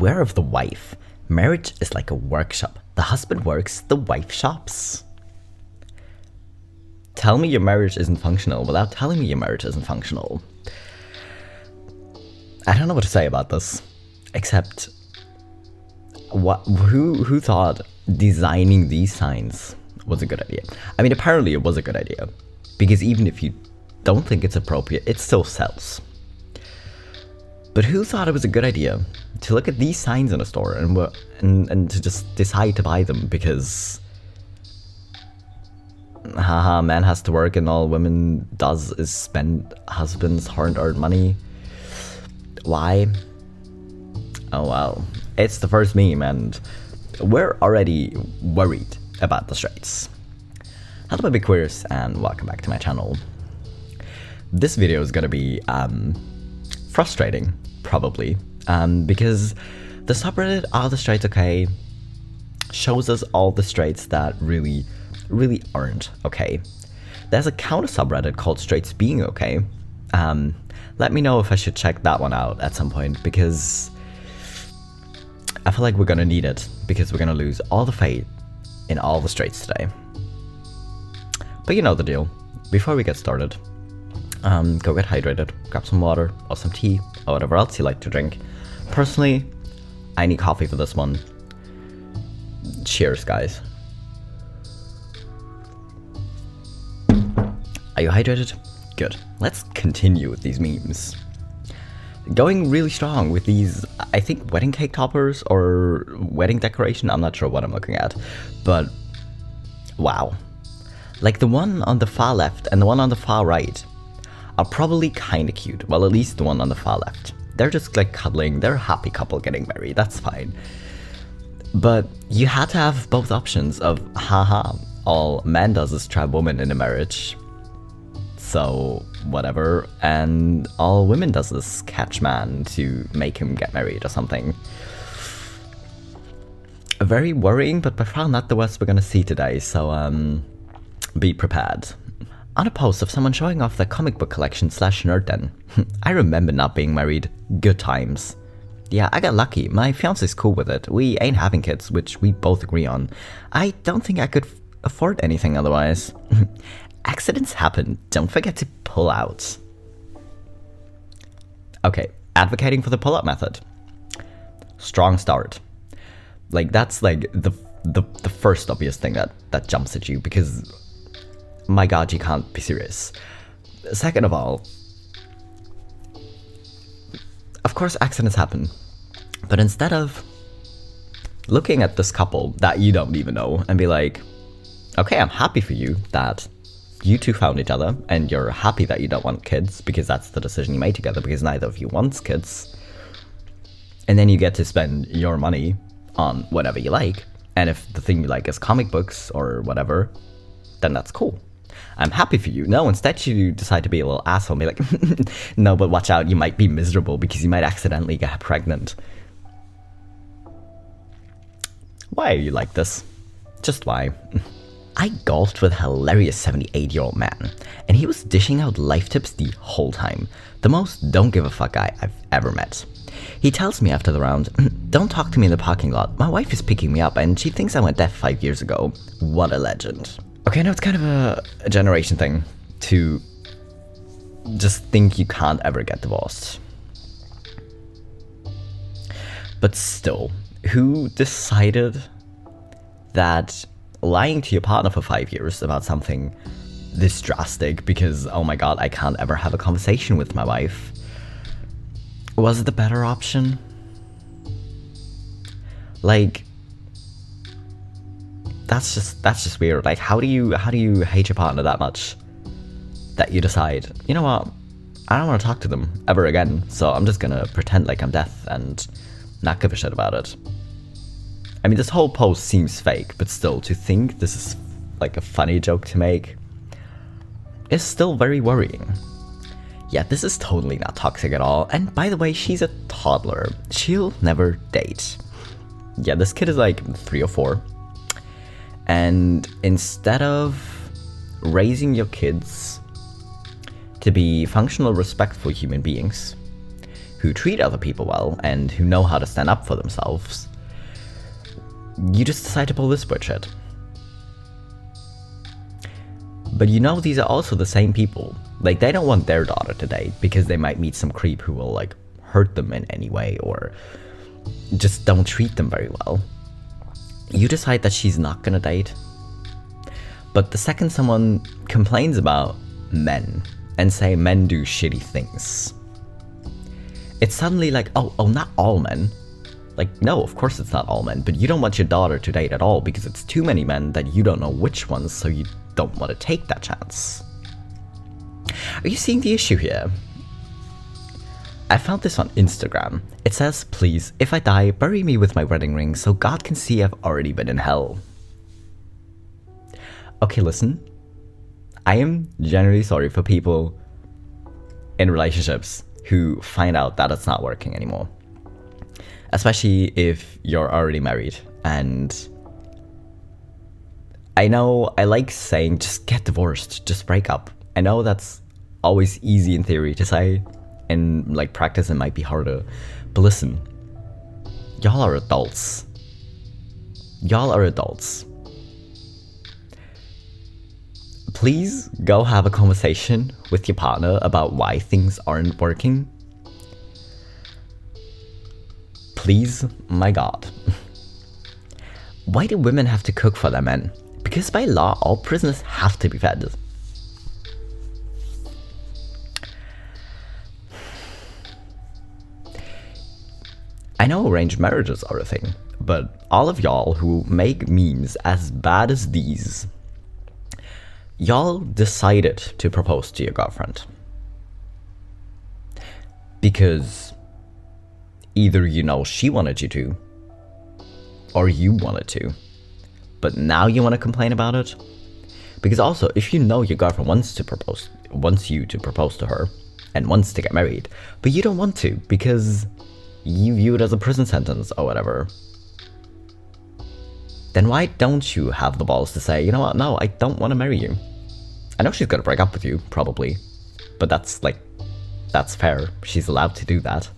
Beware of the wife. Marriage is like a workshop. The husband works, the wife shops. Tell me your marriage isn't functional without telling me your marriage isn't functional. I don't know what to say about this, except who thought designing these signs was a good idea? I mean, apparently it was a good idea, because even if you don't think it's appropriate, it still sells. But who thought it was a good idea to look at these signs in a store and to just decide to buy them because haha, man has to work and all women does is spend husband's hard-earned money? Why? Oh well, it's the first meme and we're already worried about the straights. Hello BabyQueers and welcome back to my channel. This video is gonna be frustrating, probably, because the subreddit arethestraightsok shows us all the straights that really aren't okay. There's a counter subreddit called straights being okay. Let me know if I should check that one out at some point, because I feel like we're gonna need it, because we're gonna lose all the faith in all the straights today. But you know the deal. Before we get started, go get hydrated, grab some water or some tea or whatever else you like to drink. Personally, I need coffee for this one. Cheers, guys. Are you hydrated? Good. Let's continue with these memes. Going really strong with these, I think, wedding cake toppers or wedding decoration. I'm not sure what I'm looking at, but wow. Like the one on the far left and the one on the far right are probably kind of cute. Well, at least the one on the far left. They're just like cuddling. They're a happy couple getting married. That's fine. But you had to have both options of, haha, all man does is trap woman in a marriage, so whatever, and all women does is catch man to make him get married or something. Very worrying, but by far not the worst we're gonna see today, so be prepared. On a post of someone showing off their comic book collection / nerd den. I remember not being married. Good times. Yeah, I got lucky. My fiance's cool with it. We ain't having kids, which we both agree on. I don't think I could afford anything otherwise. Accidents happen. Don't forget to pull out. Okay, advocating for the pull-out method. Strong start. Like, that's like the first obvious thing that jumps at you, because my god, you can't be serious. Second of all, of course accidents happen, but instead of looking at this couple that you don't even know and be like, okay, I'm happy for you that you two found each other and you're happy that you don't want kids because that's the decision you made together because neither of you wants kids, and then you get to spend your money on whatever you like, and if the thing you like is comic books or whatever, then that's cool. I'm happy for you. No, instead you decide to be a little asshole and be like, no, but watch out, you might be miserable because you might accidentally get pregnant. Why are you like this? Just why? I golfed with a hilarious 78-year-old man, and he was dishing out life tips the whole time. The most don't give a fuck guy I've ever met. He tells me after the round, don't talk to me in the parking lot. My wife is picking me up and she thinks I went deaf 5 years ago. What a legend. Okay, now it's kind of a generation thing to just think you can't ever get divorced. But still, who decided that lying to your partner for 5 years about something this drastic because, oh my god, I can't ever have a conversation with my wife, was the better option? Like, that's just weird. Like, how do you hate your partner that much that you decide, you know what, I don't want to talk to them ever again, so I'm just gonna pretend like I'm deaf and not give a shit about it. I mean, this whole post seems fake, but still, to think this is like a funny joke to make is still very worrying. Yeah, this is totally not toxic at all, and by the way, she's a toddler. She'll never date. Yeah, this kid is like 3 or 4. And instead of raising your kids to be functional, respectful human beings who treat other people well and who know how to stand up for themselves, you just decide to pull this bullshit. But you know, these are also the same people. Like, they don't want their daughter to date because they might meet some creep who will, like, hurt them in any way or just don't treat them very well. You decide that she's not gonna date. But the second someone complains about men and say men do shitty things, it's suddenly like, oh, not all men. Like, no, of course it's not all men, but you don't want your daughter to date at all because it's too many men that you don't know which ones, so you don't want to take that chance. Are you seeing the issue here? I found this on Instagram. It says, please, if I die, bury me with my wedding ring so God can see I've already been in hell. Okay, listen. I am genuinely sorry for people in relationships who find out that it's not working anymore. Especially if you're already married. And I know I like saying just get divorced, just break up. I know that's always easy in theory to say. In like practice it might be harder. But listen, y'all are adults. Y'all are adults. Please go have a conversation with your partner about why things aren't working. Please, my God. Why do women have to cook for their men? Because by law, all prisoners have to be fed. I know arranged marriages are a thing, but all of y'all who make memes as bad as these, y'all decided to propose to your girlfriend. Because either you know she wanted you to, or you wanted to, but now you want to complain about it? Because also, if you know your girlfriend wants you to propose to her, and wants to get married, but you don't want to because you view it as a prison sentence or whatever, then why don't you have the balls to say, you know what, no, I don't want to marry you. I know she's gonna break up with you, probably, but that's fair. She's allowed to do that.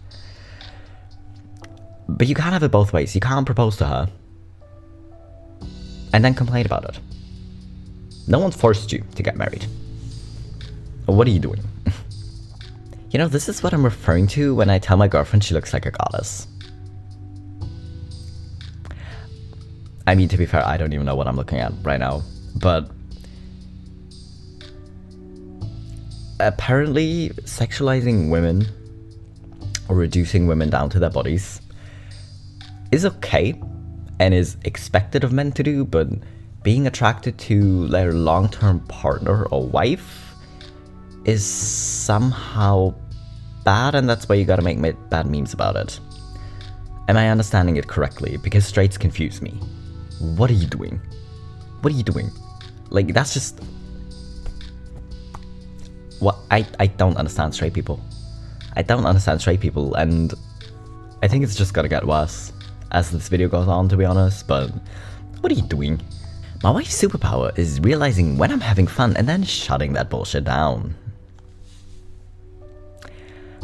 But you can't have it both ways. You can't propose to her and then complain about it. No one forced you to get married. What are you doing? You know, this is what I'm referring to when I tell my girlfriend she looks like a goddess. I mean, to be fair, I don't even know what I'm looking at right now, but apparently sexualizing women or reducing women down to their bodies is okay and is expected of men to do, but being attracted to their long-term partner or wife is somehow bad, and that's why you gotta make bad memes about it. Am I understanding it correctly? Because straights confuse me. What are you doing? What are you doing? Like, that's just... What? I don't understand straight people. I don't understand straight people, and I think it's just gonna get worse as this video goes on, to be honest, but what are you doing? My wife's superpower is realizing when I'm having fun and then shutting that bullshit down.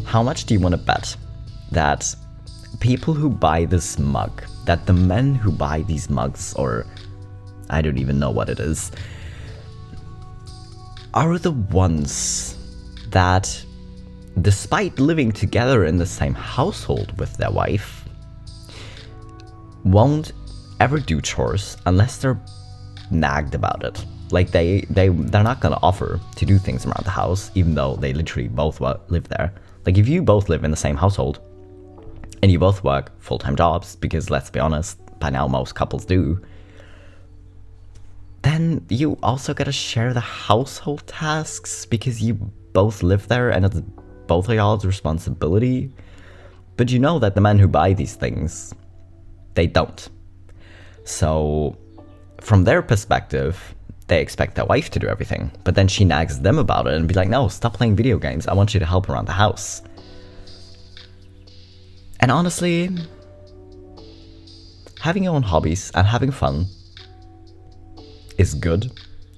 How much do you want to bet that people who buy this mug, that the men who buy these mugs, or I don't even know what it is, are the ones that, despite living together in the same household with their wife, won't ever do chores unless they're nagged about it. Like they're not gonna offer to do things around the house, even though they literally both live there. Like, if you both live in the same household and you both work full-time jobs, because let's be honest, by now most couples do, then you also gotta share the household tasks because you both live there and it's both of y'all's responsibility. But you know that the men who buy these things, they don't. So from their perspective, they expect their wife to do everything, but then she nags them about it and be like, no, stop playing video games. I want you to help around the house. And honestly, having your own hobbies and having fun is good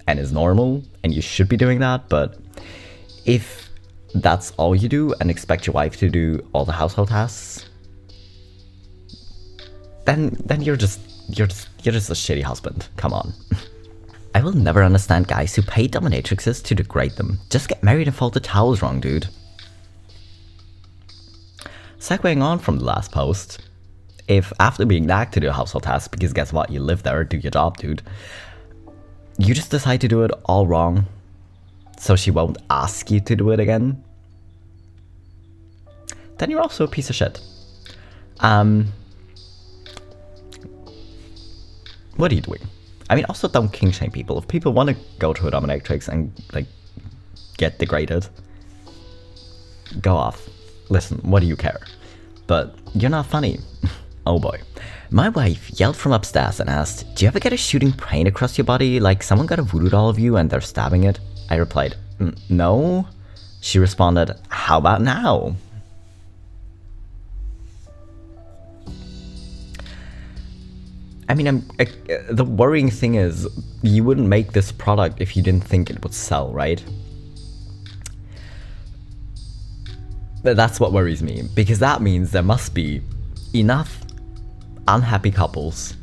and is normal, and you should be doing that. But if that's all you do and expect your wife to do all the household tasks, then you're just a shitty husband. Come on. I will never understand guys who pay dominatrixes to degrade them. Just get married and fold the towels wrong, dude. Segueing on from the last post, if after being nagged to do a household task, because guess what, you live there, do your job, dude, you just decide to do it all wrong, so she won't ask you to do it again, then you're also a piece of shit. What are you doing? I mean, also don't king shame people. If people want to go to a dominatrix and like get degraded, go off. Listen, what do you care? But you're not funny. Oh boy. My wife yelled from upstairs and asked, "Do you ever get a shooting pain across your body, like someone got a voodoo doll of you and they're stabbing it?" I replied, "No." She responded, "How about now?" I mean, the worrying thing is, you wouldn't make this product if you didn't think it would sell, right? But that's what worries me, because that means there must be enough unhappy couples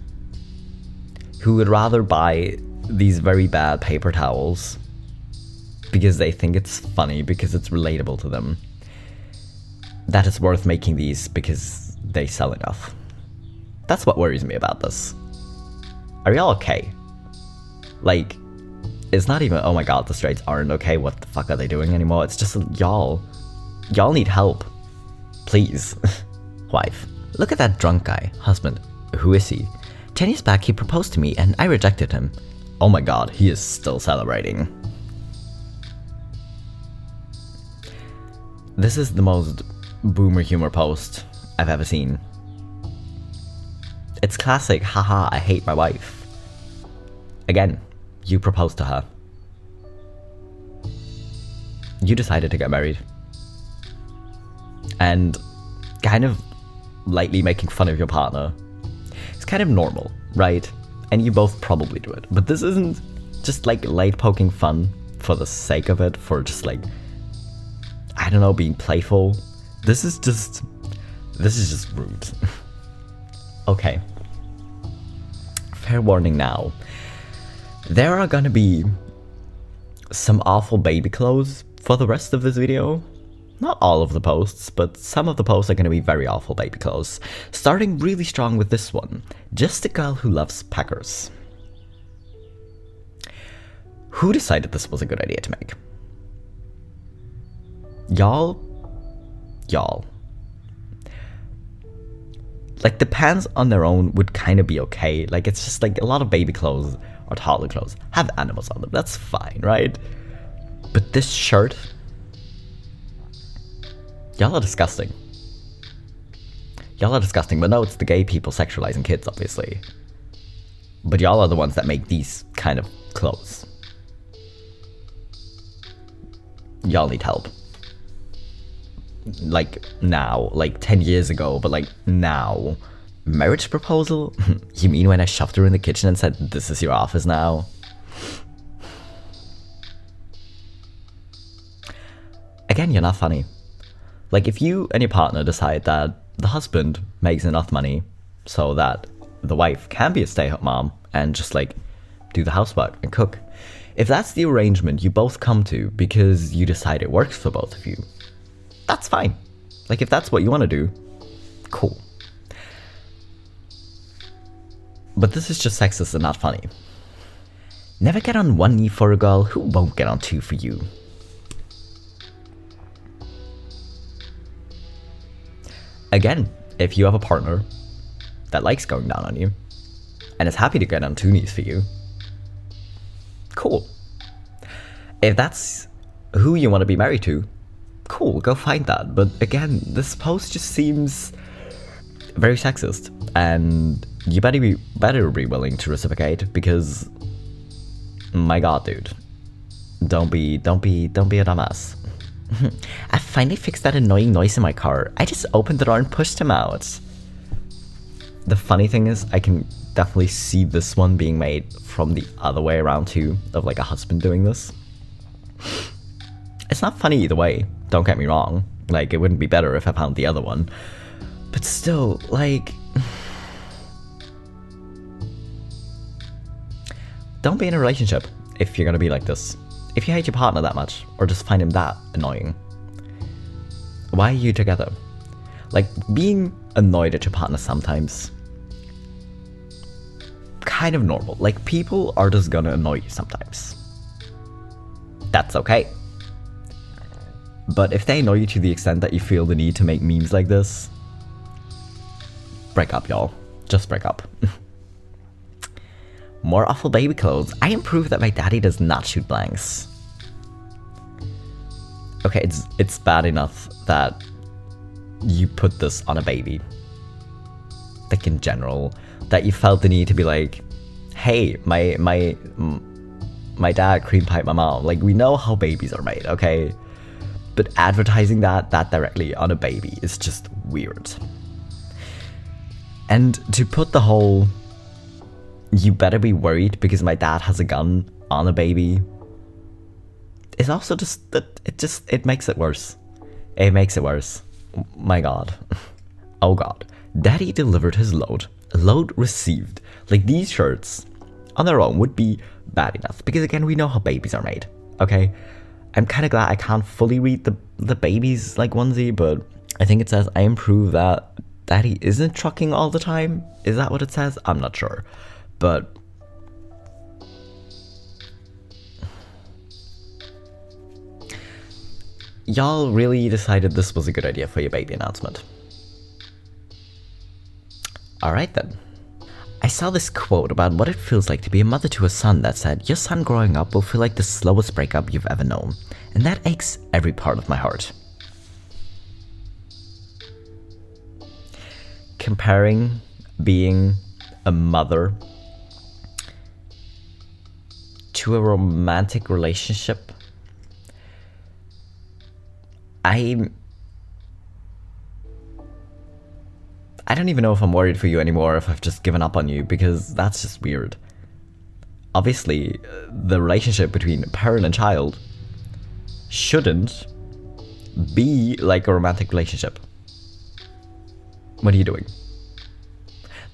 who would rather buy these very bad paper towels because they think it's funny, because it's relatable to them, that it's worth making these because they sell enough. That's what worries me about this. Are y'all okay? Like, it's not even, oh my god, the straights aren't okay, what the fuck are they doing anymore? It's just, y'all need help. Please. Wife. Look at that drunk guy. Husband. Who is he? 10 years back he proposed to me and I rejected him. Oh my god, he is still celebrating. This is the most boomer humor post I've ever seen. It's classic, haha, I hate my wife. Again, you proposed to her. You decided to get married. And kind of lightly making fun of your partner, it's kind of normal, right? And you both probably do it. But this isn't just like light poking fun for the sake of it, for just like, I don't know, being playful. This is just rude. Okay. Fair warning now. There are gonna be some awful baby clothes for the rest of this video. Not all of the posts, but some of the posts are gonna be very awful baby clothes. Starting really strong with this one. Just a girl who loves Packers. Who decided this was a good idea to make? Y'all. Like, the pants on their own would kind of be okay. Like, it's just like a lot of baby clothes or toddler clothes have animals on them. That's fine, right? But this shirt, y'all are disgusting. Y'all are disgusting, but no, it's the gay people sexualizing kids, obviously. But y'all are the ones that make these kind of clothes. Y'all need help. Like, now. Like, 10 years ago, but like, now. Marriage proposal? You mean when I shoved her in the kitchen and said, "This is your office now"? Again, you're not funny. Like, if you and your partner decide that the husband makes enough money so that the wife can be a stay-at-home mom and just like do the housework and cook, if that's the arrangement you both come to because you decide it works for both of you, that's fine. Like, if that's what you want to do, cool. But this is just sexist and not funny. Never get on one knee for a girl who won't get on two for you. Again, if you have a partner that likes going down on you and is happy to get on two knees for you, cool. If that's who you want to be married to, cool, go find that. But again, this post just seems very sexist, and you better be willing to reciprocate, because my god, dude, don't be a dumbass. I finally fixed that annoying noise in my car. I just opened the door and pushed him out. The funny thing is, I can definitely see this one being made from the other way around too, of like a husband doing this. It's not funny either way, don't get me wrong. Like, it wouldn't be better if I found the other one. But still, like... Don't be in a relationship if you're gonna be like this. If you hate your partner that much, or just find him that annoying, why are you together? Like, being annoyed at your partner sometimes, kind of normal. Like, people are just gonna annoy you sometimes. That's okay. But if they annoy you to the extent that you feel the need to make memes like this, break up, y'all. Just break up. More awful baby clothes. I improved that my daddy does not shoot blanks. Okay, it's bad enough that you put this on a baby. Like, in general, that you felt the need to be like, hey, my dad cream piped my mom. Like, we know how babies are made, okay? But advertising that directly on a baby is just weird. And to put the whole, you better be worried because my dad has a gun on a baby, is also just, it makes it worse. It makes it worse. My god. Oh god. Daddy delivered his load. Load received. Like, these shirts on their own would be bad enough, because again, we know how babies are made, okay? I'm kind of glad I can't fully read the baby's like onesie, but I think it says, I improve that daddy isn't trucking all the time. Is that what it says? I'm not sure. But y'all really decided this was a good idea for your baby announcement. Alright then. I saw this quote about what it feels like to be a mother to a son that said, your son growing up will feel like the slowest breakup you've ever known. And that aches every part of my heart. Comparing being a mother to a romantic relationship, I don't even know if I'm worried for you anymore, if I've just given up on you, because that's just weird. Obviously, the relationship between parent and child shouldn't be like a romantic relationship. What are you doing?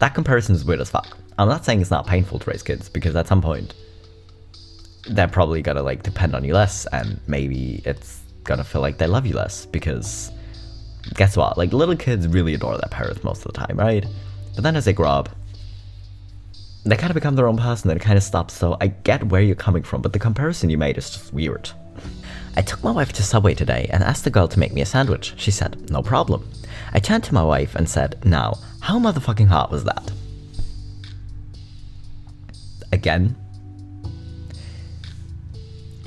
That comparison is weird as fuck. I'm not saying it's not painful to raise kids, because at some point they're probably gonna like depend on you less, and maybe it's gonna feel like they love you less, because guess what? Like, little kids really adore their parents most of the time, right? But then as they grow up, they kind of become their own person and it kind of stops. So I get where you're coming from, but the comparison you made is just weird. I took my wife to Subway today and asked the girl to make me a sandwich. She said, no problem. I turned to my wife and said, now, how motherfucking hot was that? Again,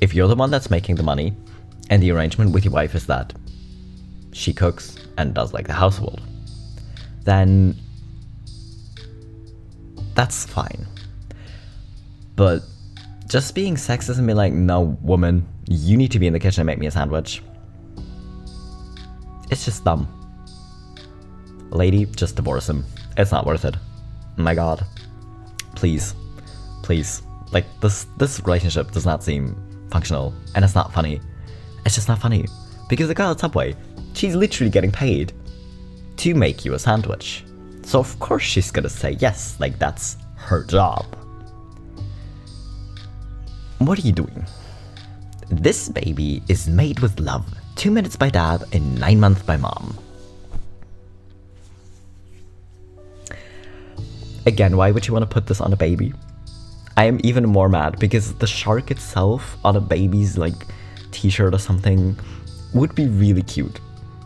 if you're the one that's making the money and the arrangement with your wife is that she cooks and does like the household, then that's fine. But just being sexist and being like, no, woman, you need to be in the kitchen and make me a sandwich, it's just dumb. Lady, just divorce him. It's not worth it. My god. Please. Please. Like, this relationship does not seem functional, and it's not funny. It's just not funny. Because the girl at Subway, she's literally getting paid to make you a sandwich. So of course she's gonna say yes, like that's her job. What are you doing? This baby is made with love. 2 minutes by dad and 9 months by mom. Again, why would you want to put this on a baby? I am even more mad because the shark itself on a baby's like t-shirt or something would be really cute.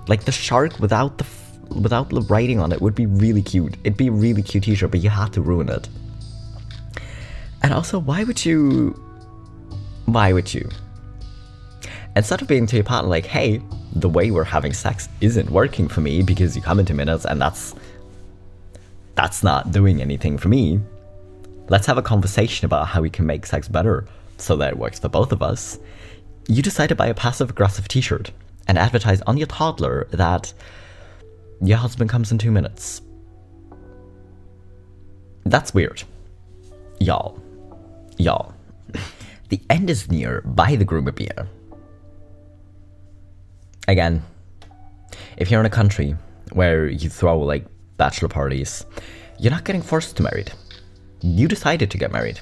Like, the shark without the writing on it would be really cute. It'd be a really cute t-shirt, but you had to ruin it. And also, why would you? Instead of being to your partner like, hey, the way we're having sex isn't working for me because you come in 2 minutes and that's not doing anything for me. Let's have a conversation about how we can make sex better so that it works for both of us. You decide to buy a passive-aggressive t-shirt and advertise on your toddler that your husband comes in 2 minutes. That's weird. Y'all. The end is near. Buy the groom a beer. Again, if you're in a country where you throw like bachelor parties, you're not getting forced to marry. You decided to get married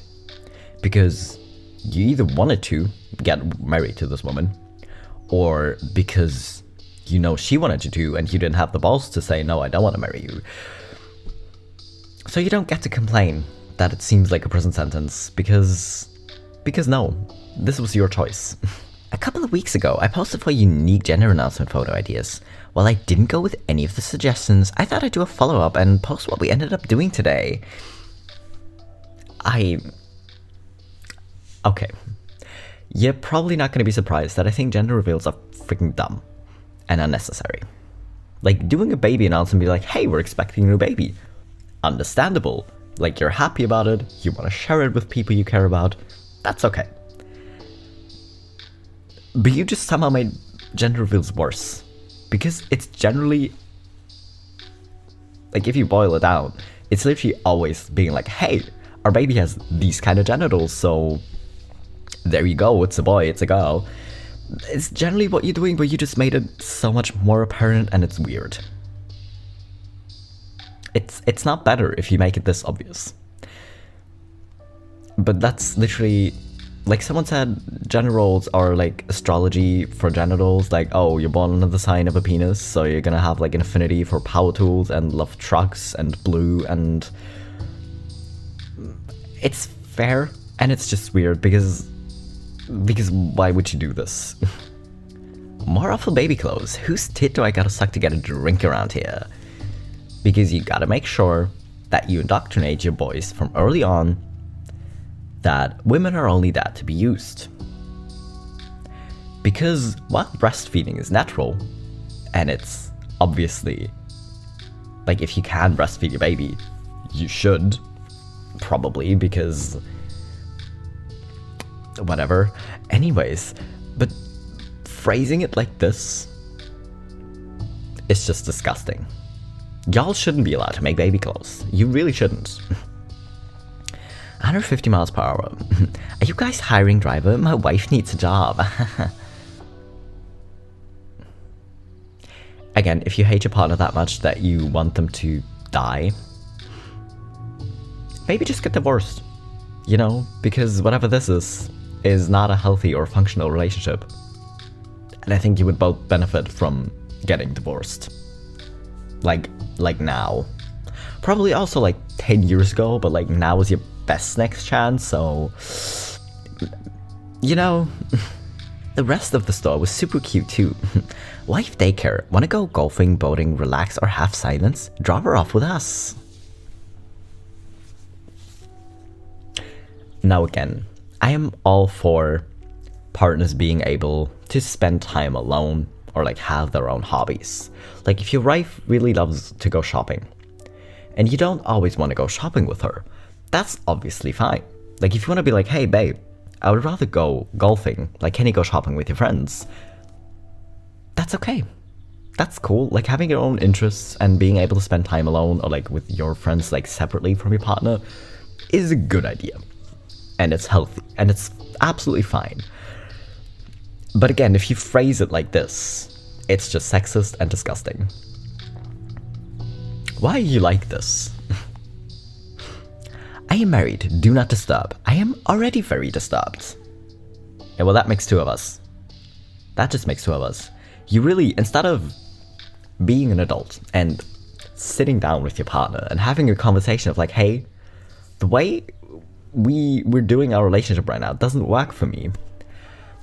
because you either wanted to get married to this woman, or because you know she wanted you to and you didn't have the balls to say, no, I don't want to marry you. So you don't get to complain that it seems like a prison sentence because no, this was your choice. A couple of weeks ago, I posted for unique gender announcement photo ideas. While I didn't go with any of the suggestions, I thought I'd do a follow-up and post what we ended up doing today. Okay. You're probably not going to be surprised that I think gender reveals are freaking dumb and unnecessary. Like, doing a baby announcement and be like, hey, we're expecting a new baby. Understandable. Like, you're happy about it, you want to share it with people you care about. That's okay. But you just somehow made gender reveals worse. Because it's generally, like, if you boil it down, it's literally always being like, hey, our baby has these kind of genitals, so there you go, it's a boy, it's a girl. It's generally what you're doing, but you just made it so much more apparent, and it's weird. It's not better if you make it this obvious. But that's literally, like someone said, gender roles are like astrology for genitals. Like, oh, you're born under the sign of a penis, so you're gonna have like an affinity for power tools and love trucks and blue, and it's fair, and it's just weird because why would you do this? More awful baby clothes. Whose tit do I gotta suck to get a drink around here? Because you gotta make sure that you indoctrinate your boys from early on that women are only there to be used. Because while breastfeeding is natural, and it's obviously, like, if you can breastfeed your baby, you should, probably, because whatever. Anyways, but phrasing it like this is just disgusting. Y'all shouldn't be allowed to make baby clothes. You really shouldn't. 150 miles per hour. Are you guys hiring driver? My wife needs a job. Again, if you hate your partner that much that you want them to die, maybe just get divorced. You know, because whatever this is not a healthy or functional relationship. And I think you would both benefit from getting divorced. Like now. Probably also like 10 years ago, but like now is your best next chance, so you know. The rest of the store was super cute too. Wife daycare, wanna go golfing, boating, relax, or have silence? Drop her off with us. Now again, I am all for partners being able to spend time alone or like have their own hobbies. Like if your wife really loves to go shopping and you don't always want to go shopping with her, that's obviously fine. Like if you want to be like, hey babe, I would rather go golfing, like can you go shopping with your friends? That's okay. That's cool. Like having your own interests and being able to spend time alone or like with your friends like separately from your partner is a good idea. And it's healthy and it's absolutely fine. But again, if you phrase it like this, it's just sexist and disgusting. Why are you like this? I am married, do not disturb. I am already very disturbed. Yeah, well that makes two of us. That just makes two of us. You really, instead of being an adult and sitting down with your partner and having a conversation of like, hey, the way we're doing our relationship right now doesn't work for me.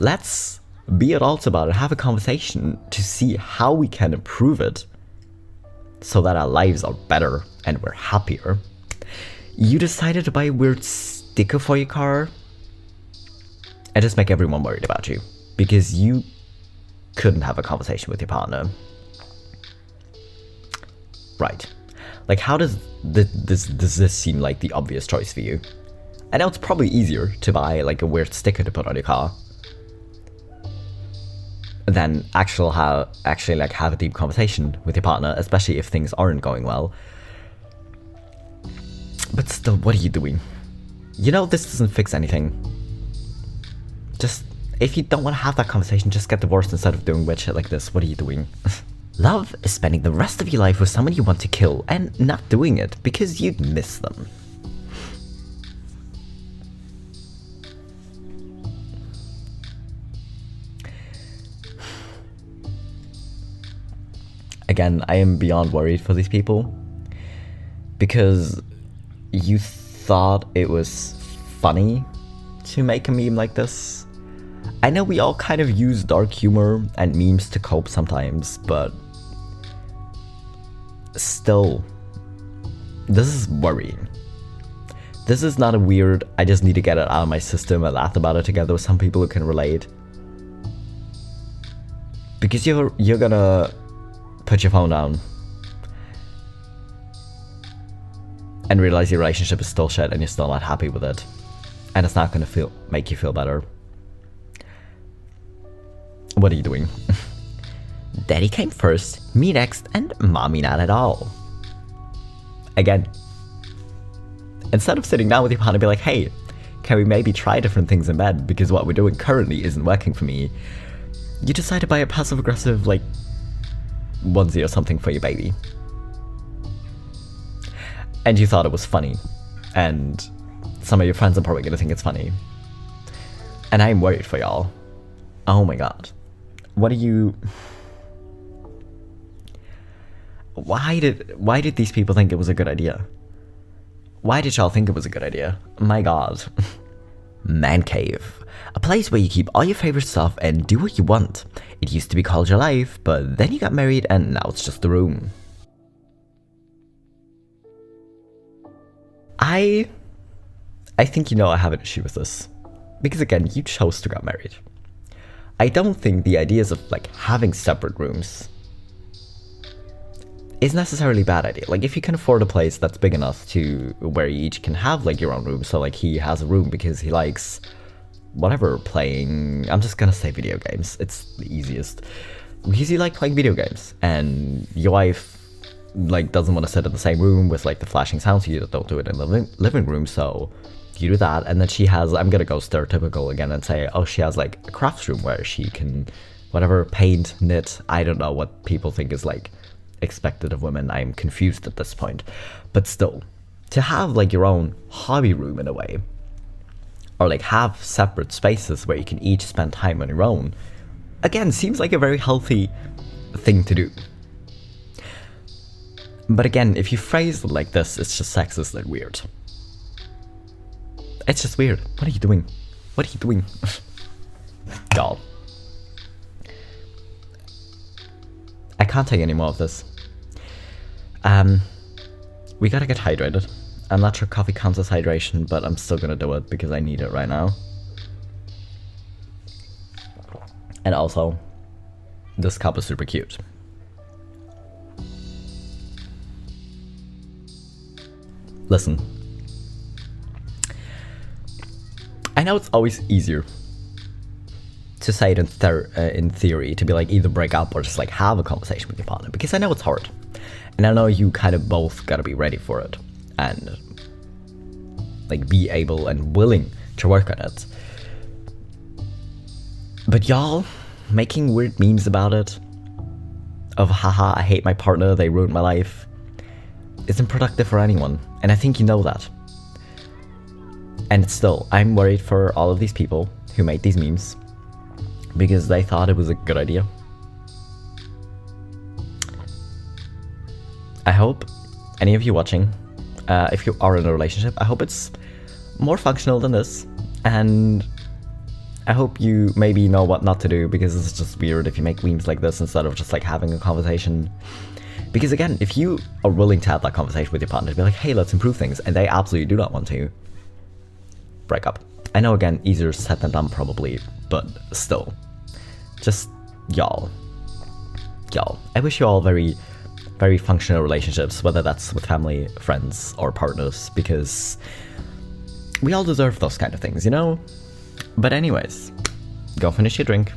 Let's be adults about it, have a conversation to see how we can improve it so that our lives are better and we're happier. You decided to buy a weird sticker for your car and just make everyone worried about you because you couldn't have a conversation with your partner. Right. Like how does this seem like the obvious choice for you? I know it's probably easier to buy like a weird sticker to put on your car than actually have a deep conversation with your partner, especially if things aren't going well. But still, what are you doing? You know this doesn't fix anything. Just If you don't want to have that conversation, just get divorced instead of doing weird shit like this. What are you doing? Love is spending the rest of your life with someone you want to kill and not doing it because you'd miss them. Again, I am beyond worried for these people because you thought it was funny to make a meme like this. I know we all kind of use dark humor and memes to cope sometimes, but still, this is worrying. This is not a weird, I just need to get it out of my system and laugh about it together with some people who can relate. Because you're gonna put your phone down and realize your relationship is still shit and you're still not happy with it. And it's not gonna make you feel better. What are you doing? Daddy came first, me next, and mommy not at all. Again, instead of sitting down with your partner and be like, hey, can we maybe try different things in bed because what we're doing currently isn't working for me, you decide to buy a passive-aggressive, like, onesie or something for your baby. And you thought it was funny. And some of your friends are probably gonna think it's funny. And I'm worried for y'all. Oh my god. What are you... Why did these people think it was a good idea? Why did y'all think it was a good idea? My god. Man cave. A place where you keep all your favorite stuff and do what you want. It used to be called your life, but then you got married and now it's just a room. I think you know I have an issue with this. Because again, you chose to get married. I don't think the ideas of like having separate rooms is necessarily a bad idea. Like if you can afford a place that's big enough to where you each can have like your own room. So like he has a room because he likes whatever playing, I'm just gonna say video games. It's the easiest. Because you like playing video games and your wife like doesn't want to sit in the same room with like the flashing sounds, so you don't do it in the living room. So you do that, and then she has, I'm gonna go stereotypical again and say, oh, she has like a crafts room where she can, whatever, paint, knit, I don't know what people think is like expected of women. I'm confused at this point. But still, to have like your own hobby room in a way, or like have separate spaces where you can each spend time on your own, again, seems like a very healthy thing to do. But again, if you phrase it like this, it's just sexist and weird. It's just weird. What are you doing? What are you doing? God. I can't take any more of this. We gotta get hydrated. I'm not sure coffee counts as hydration, but I'm still gonna do it because I need it right now. And also, this cup is super cute. Listen. I know it's always easier to say it in theory, to be like either break up or just like have a conversation with your partner, because I know it's hard. And I know you kind of both gotta be ready for it and like be able and willing to work on it. But y'all making weird memes about it, of haha, I hate my partner, they ruined my life, isn't productive for anyone. And I think you know that. And still, I'm worried for all of these people who made these memes because they thought it was a good idea. I hope any of you watching, if you are in a relationship, I hope it's more functional than this. And I hope you maybe know what not to do, because it's just weird if you make memes like this instead of just like having a conversation. Because again, if you are willing to have that conversation with your partner to be like, hey, let's improve things, and they absolutely do not want to, break up. I know, again, easier said than done probably, but still, just y'all, I wish you all very, very functional relationships, whether that's with family, friends, or partners, because we all deserve those kind of things, you know? But anyways, go finish your drink.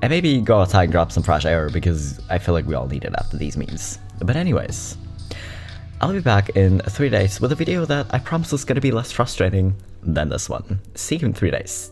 And maybe go outside and grab some fresh air, because I feel like we all need it after these memes. But anyways, I'll be back in 3 days with a video that I promise is going to be less frustrating than this one. See you in 3 days.